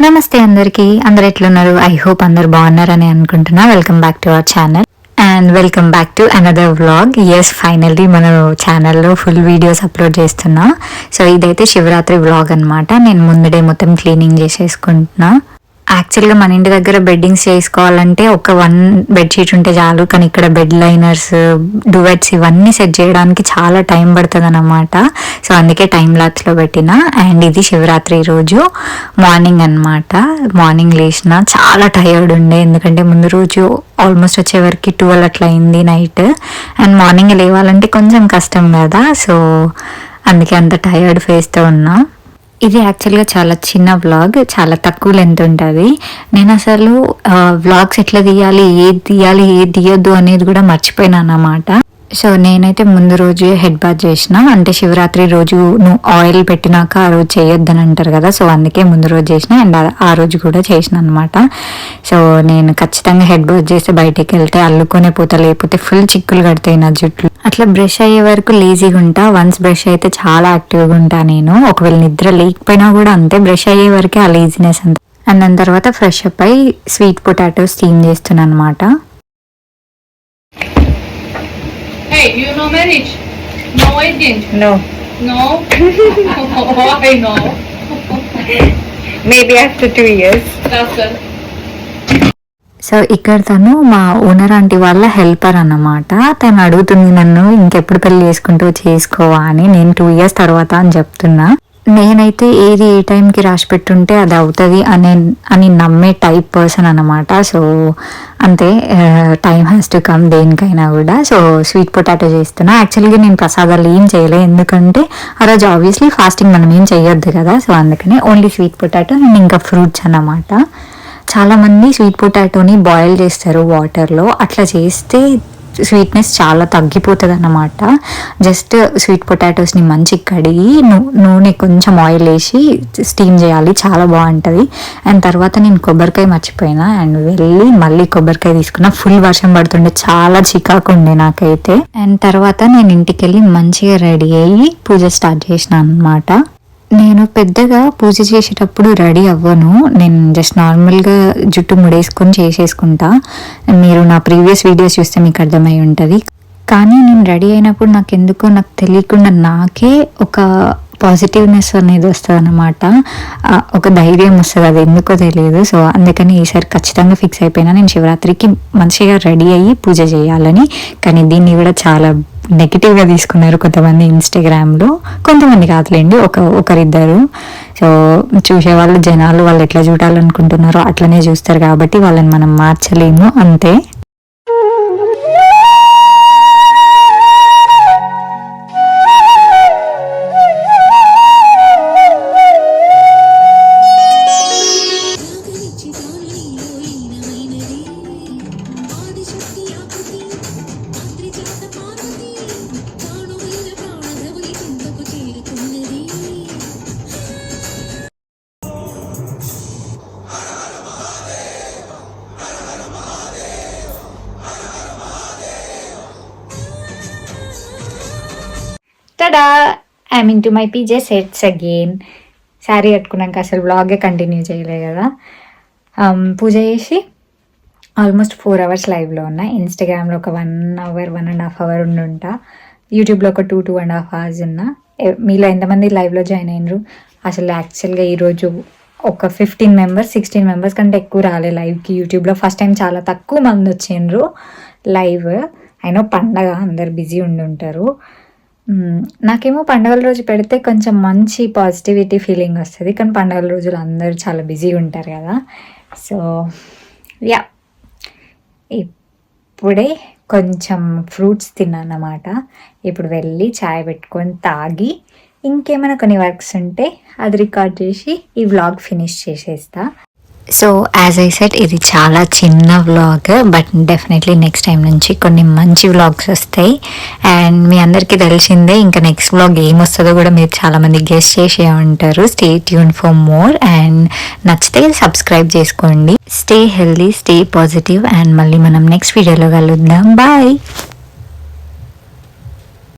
నమస్తే అందరికీ, అందరు ఎట్లున్నారు? ఐ హోప్ అందరు బాగున్నారని అనుకుంటున్నా. Welcome back to our channel and welcome back to another vlog. Yes, finally మన ఛానల్లో ఫుల్ వీడియోస్ అప్లోడ్ చేస్తున్నా. సో ఇదైతే శివరాత్రి వ్లాగ్ అనమాట. నేను ముందుడే మొత్తం క్లీనింగ్ చేసేసుకుంటున్నా. యాక్చువల్గా మన ఇంటి దగ్గర బెడ్డింగ్స్ చేసుకోవాలంటే ఒక 1 బెడ్షీట్ ఉంటే చాలు, కానీ ఇక్కడ బెడ్ లైనర్స్, డువెట్స్ ఇవన్నీ సెట్ చేయడానికి చాలా టైం పడుతుంది అన్నమాట. సో అందుకే టైం లాప్స్లో పెట్టిన. అండ్ ఇది శివరాత్రి రోజు మార్నింగ్ అనమాట. మార్నింగ్ లేచిన చాలా టైర్డ్ ఉండే, ఎందుకంటే ముందు రోజు ఆల్మోస్ట్ వచ్చేవరకు 12 అట్లా అయింది నైట్. అండ్ మార్నింగ్ లేవాలంటే కొంచెం కష్టం కదా, సో అందుకే అంత టైర్డ్ ఫేస్తో ఉన్నా. ఇది యాక్చువల్గా చాలా చిన్న వ్లాగ్, చాలా తక్కువ లెంత్ ఉంటుంది. నేను అసలు వ్లాగ్స్ ఎట్లా తీయాలి, ఏది తీయొద్దు అనేది కూడా మర్చిపోయినా అన్నమాట. సో నేనైతే ముందు రోజు హెడ్ బాత్ చేసిన, అంటే శివరాత్రి రోజు నువ్వు ఆయిల్ పెట్టినాక ఆ రోజు చేయొద్దని అంటారు కదా, సో అందుకే ముందు రోజు చేసిన. అండ్ ఆ రోజు కూడా చేసిన అనమాట. సో నేను ఖచ్చితంగా హెడ్ బాత్ చేస్తే బయటికి వెళ్తే అల్లుకొనే పోతా, లేకపోతే ఫుల్ చిక్కులు కడతాయి నా జుట్లు. అట్లా బ్రష్ అయ్యే వరకు లేజీగా ఉంటా. వన్స్ బ్రష్ అయితే చాలా యాక్టివ్గా ఉంటా నేను. ఒకవేళ నిద్ర లేకపోయినా కూడా అంతే, బ్రష్ అయ్యే వరకే ఆ లేజినెస్ అంత. అండ్ దాని తర్వాత ఫ్రెష్ అప్ అయి స్వీట్ పొటాటో స్టీమ్ చేస్తున్నాను అనమాట. Hey, you know marriage? No, I didn't. No. No? Why no? Maybe after 2 years. That's it. So ఇక్కడ తను మా ఓనర్ ఆంటీ వాళ్ళ హెల్పర్ అన్నమాట. తను అడుగుతుంది నన్ను ఇంకెప్పుడు పెళ్లి చేసుకోవా అని. నేను 2 years తర్వాత అని చెప్తున్నా. నేనైతే ఏది ఏ టైంకి రాసి పెట్టుంటే అది అవుతుంది అని నమ్మే టైప్ పర్సన్ అన్నమాట. సో అంతే, టైం హ్యాస్ టు కమ్ దేనికైనా కూడా. సో స్వీట్ పొటాటో చేస్తున్నా. యాక్చువల్గా నేను ప్రసాదాలు ఏం చేయలే, ఎందుకంటే ఆ రోజు ఆబ్వియస్లీ ఫాస్టింగ్ మనం ఏం చేయొద్దు కదా. సో అందుకని ఓన్లీ స్వీట్ పొటాటో అండ్ ఇంకా ఫ్రూట్స్ అన్నమాట. చాలామంది స్వీట్ పొటాటోని బాయిల్ చేస్తారు వాటర్లో. అట్లా చేస్తే స్వీట్నెస్ చాలా తగ్గిపోతుంది అన్నమాట. జస్ట్ స్వీట్ పొటాటోస్ని మంచిగా కడిగి నూనె కొంచెం ఆయిల్ వేసి స్టీమ్ చేయాలి, చాలా బాగుంటుంది. అండ్ తర్వాత నేను కొబ్బరికాయ మర్చిపోయినా అండ్ వెళ్ళి మళ్ళీ కొబ్బరికాయ తీసుకున్నా. ఫుల్ వర్షం పడుతుండే, చాలా చికాకు ఉండే నాకైతే. అండ్ తర్వాత నేను ఇంటికి వెళ్ళి మంచిగా రెడీ అయ్యి పూజ స్టార్ట్ చేసిన అనమాట. నేను పెద్దగా పూజ చేసేటప్పుడు రెడీ అవ్వను, నేను జస్ట్ నార్మల్గా జుట్టు ముడేసుకొని చేసేసుకుంటా. మీరు నా ప్రీవియస్ వీడియోస్ చూస్తే మీకు అర్థమై ఉంటుంది. కానీ నేను రెడీ అయినప్పుడు నాకు తెలియకుండా నాకే ఒక పాజిటివ్నెస్ అనేది వస్తుంది అన్నమాట, ఒక ధైర్యం వస్తుంది, అది ఎందుకో తెలియదు. సో అందుకని ఈసారి ఖచ్చితంగా ఫిక్స్ అయిపోయినా నేను శివరాత్రికి మంచిగా రెడీ అయ్యి పూజ చేయాలని. కానీ దీన్ని కూడా చాలా నెగిటివ్గా తీసుకున్నారు కొంతమంది ఇన్స్టాగ్రామ్లో, కొంతమంది కాదులేండి, ఒకరిద్దరు. సో చూసేవాళ్ళు జనాలు వాళ్ళు ఎట్లా చూడాలనుకుంటున్నారో అట్లనే చూస్తారు, కాబట్టి వాళ్ళని మనం మార్చలేము, అంతే. tada, I'm into my PJ sets again. Sari కట్టుకున్నాక అసలు వ్లాగే కంటిన్యూ చేయలే కదా. పూజ చేసి ఆల్మోస్ట్ 4 hours లైవ్లో ఉన్నా. ఇన్స్టాగ్రామ్లో ఒక 1 hour 1.5 hour ఉండుంటా. యూట్యూబ్లో ఒక 2.5 hours ఉన్నా. మీలో ఎంతమంది లైవ్లో జాయిన్ అయినరు? అసలు యాక్చువల్గా ఈరోజు ఒక 15 members 16 members కంటే ఎక్కువ రాలే లైవ్కి. యూట్యూబ్లో ఫస్ట్ టైం చాలా తక్కువ మంది వచ్చిండ్రు లైవ్. అయినా పండగ, అందరు బిజీ ఉండుంటారు. నాకేమో పండుగల రోజు పెడితే కొంచెం మంచి పాజిటివిటీ ఫీలింగ్ వస్తుంది, కానీ పండుగల రోజులు అందరూ చాలా బిజీగా ఉంటారు కదా. సో యా, ఇప్పుడే కొంచెం ఫ్రూట్స్ తిన్నాను అన్నమాట. ఇప్పుడు వెళ్ళి చాయ్ పెట్టుకొని తాగి ఇంకేమైనా కొన్ని వర్క్స్ ఉంటే అది రికార్డ్ చేసి ఈ వ్లాగ్ ఫినిష్ చేసేస్తా. సో యాజ్ ఐ సెడ్, ఇది చాలా చిన్న vlog, but definitely next time నుంచి కొన్ని మంచి వ్లాగ్స్ వస్తాయి. అండ్ మీ అందరికీ తెలిసిందే, ఇంకా నెక్స్ట్ వ్లాగ్ ఏమొస్తుందో కూడా మీరు చాలామంది గెస్ చేసే ఉంటారు. Stay tune for more. And నచ్చితే సబ్స్క్రైబ్ చేసుకోండి. Stay healthy, stay positive. And మళ్ళీ మనం నెక్స్ట్ వీడియోలో కలుద్దాం. బాయ్.